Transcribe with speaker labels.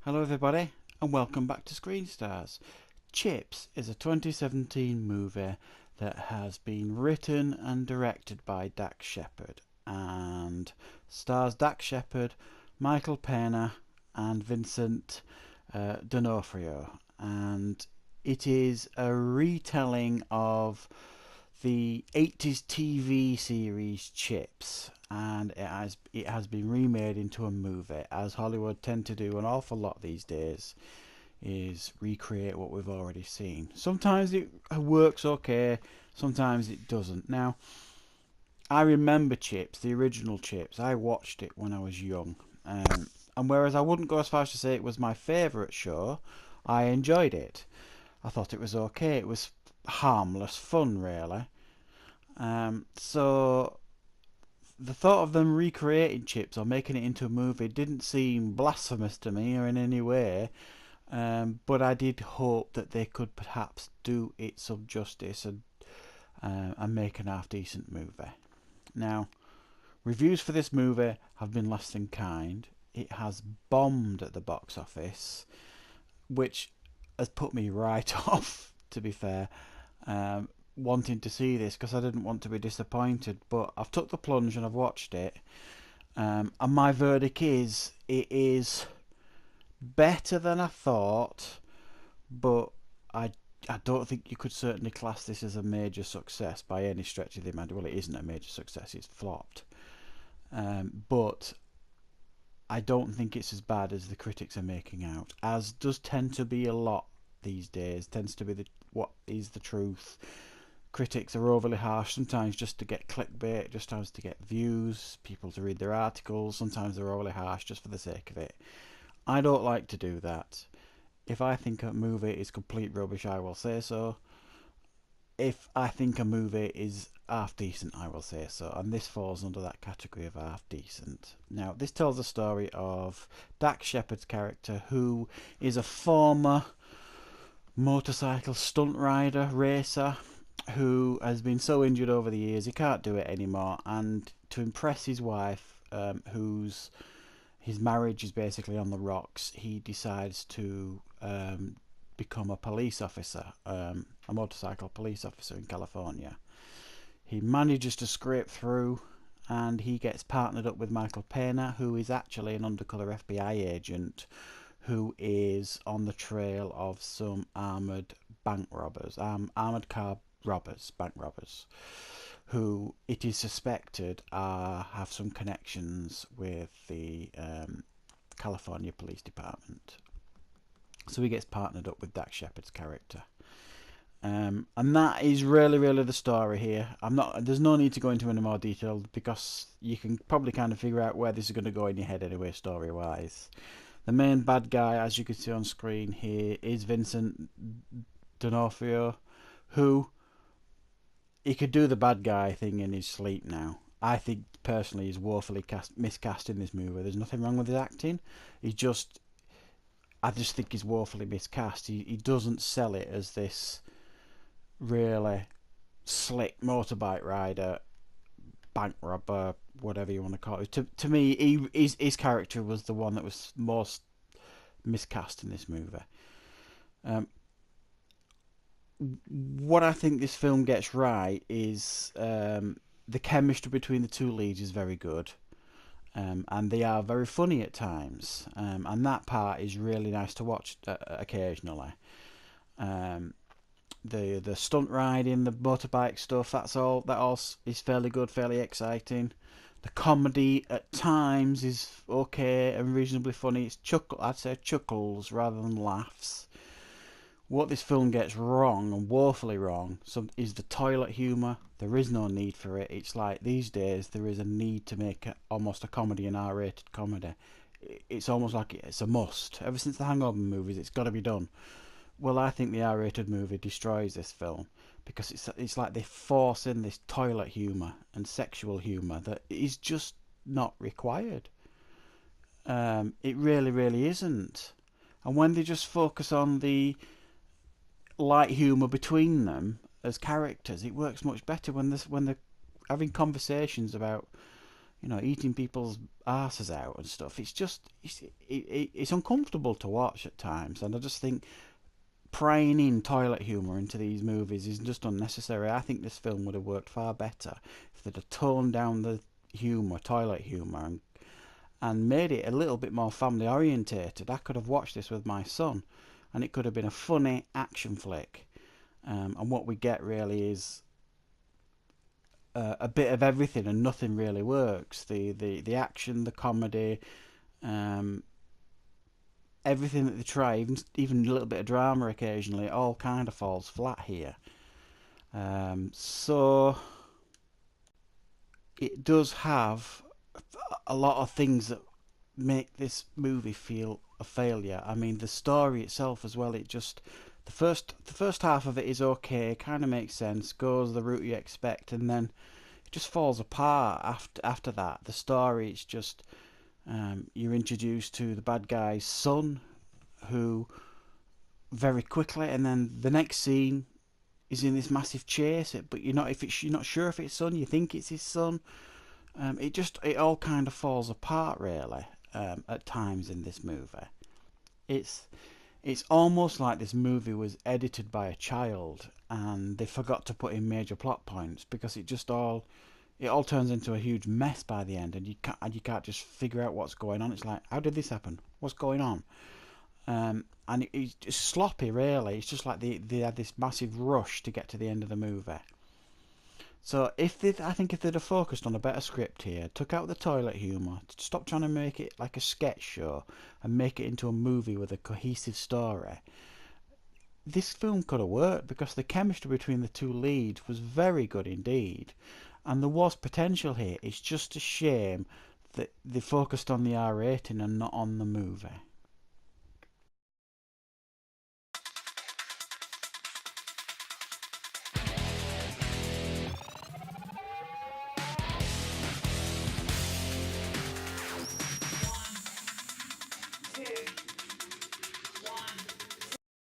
Speaker 1: Hello everybody and welcome back to Screen Stars. Chips is a 2017 movie that has been written and directed by Dax Shepard and stars Dax Shepard, Michael Pena and Vincent D'Onofrio, and it is a retelling of the 80s TV series Chips, and it has been remade into a movie, as Hollywood tend to do an awful lot these days, is recreate what we've already seen. Sometimes it works okay, sometimes it doesn't. Now, I remember Chips, the original Chips. I watched it when I was young, and whereas I wouldn't go as far as to say it was my favourite show, I enjoyed it. I thought it was okay. It was harmless fun, really. So the thought of them recreating Chips or making it into a movie didn't seem blasphemous to me or in any way. But I did hope that they could perhaps do it some justice and make an half decent movie. Now, reviews for this movie have been less than kind. It has bombed at the box office, which has put me right off, to be fair, wanting to see this because I didn't want to be disappointed. But I've took the plunge and I've watched it, and my verdict is it is better than I thought, but I I don't think you could certainly class this as a major success by any stretch of the imagination. Well, it isn't a major success; it's flopped. But I don't think it's as bad as the critics are making out, as does tend to be a lot these days. Tends to be what is the truth. Critics are overly harsh, sometimes just to get clickbait, just sometimes to get views, people to read their articles. Sometimes they're overly harsh just for the sake of it. I don't like to do that. If I think a movie is complete rubbish, I will say so. If I think a movie is half decent, I will say so, and this falls under that category of half decent. Now, this tells the story of Dax Shepard's character, who is a former motorcycle stunt rider, racer, who has been so injured over the years he can't do it anymore, and to impress his wife, whose his marriage is basically on the rocks, he decides to become a police officer, a motorcycle police officer in California. He manages to scrape through, and he gets partnered up with Michael Pena, who is actually an undercover FBI agent who is on the trail of some armoured bank robbers, armoured car robbers, bank robbers, who it is suspected have some connections with the California Police Department. So he gets partnered up with Dax Shepard's character. And that is really the story here. I'm not. There's no need to go into any more detail because you can probably kind of figure out where this is going to go in your head anyway, story-wise. The main bad guy, as you can see on screen here, is Vincent D'Onofrio, who he could do the bad guy thing in his sleep now. I think personally he's woefully miscast in this movie. There's nothing wrong with his acting. I just think he's woefully miscast. He doesn't sell it as this really slick motorbike rider, bank robber, whatever you want to call it. To me, his character was the one that was most miscast in this movie. Um, what I think this film gets right is the chemistry between the two leads is very good. And they are very funny at times, and that part is really nice to watch occasionally. Um, the stunt riding, the motorbike stuff, that all is fairly good, fairly exciting. The comedy at times is okay and reasonably funny. I'd say chuckles rather than laughs. What this film gets wrong, and woefully wrong, is the toilet humour. There is no need for it. It's like these days there is a need to make almost a comedy, an R-rated comedy. It's almost like it's a must. Ever since the Hangover movies, it's got to be done. Well, I think the R-rated movie destroys this film because it's like they force in this toilet humour and sexual humour that is just not required. It really isn't. And when they just focus on the light humour between them as characters, it works much better when they're having conversations about eating people's asses out and stuff. It's just it's uncomfortable to watch at times, and I just think prying in toilet humour into these movies is just unnecessary. I think this film would have worked far better if they'd have toned down the humour, toilet humour, and made it a little bit more family orientated. I could have watched this with my son, and it could have been a funny action flick. And what we get really is a bit of everything, and nothing really works. The action, the comedy, um, everything that they try, even a little bit of drama occasionally, it all kind of falls flat here. So it does have a lot of things that make this movie feel a failure. I mean, the story itself as well. It just the first half of it is okay, kind of makes sense, goes the route you expect, and then it just falls apart after that. The story, it's just you're introduced to the bad guy's son, who very quickly, and then the next scene is in this massive chase. But you're not sure if it's son. You think it's his son. It all kind of falls apart really at times in this movie. It's it's almost like this movie was edited by a child and they forgot to put in major plot points, because it all turns into a huge mess by the end, and you can't just figure out what's going on. It's like, how did this happen? What's going on? And it's just sloppy, really. It's just like they had this massive rush to get to the end of the movie. So I think if they'd have focused on a better script here, took out the toilet humour, stopped trying to make it like a sketch show, and make it into a movie with a cohesive story, this film could have worked, because the chemistry between the two leads was very good indeed, and there was potential here. It's just a shame that they focused on the R rating and not on the movie.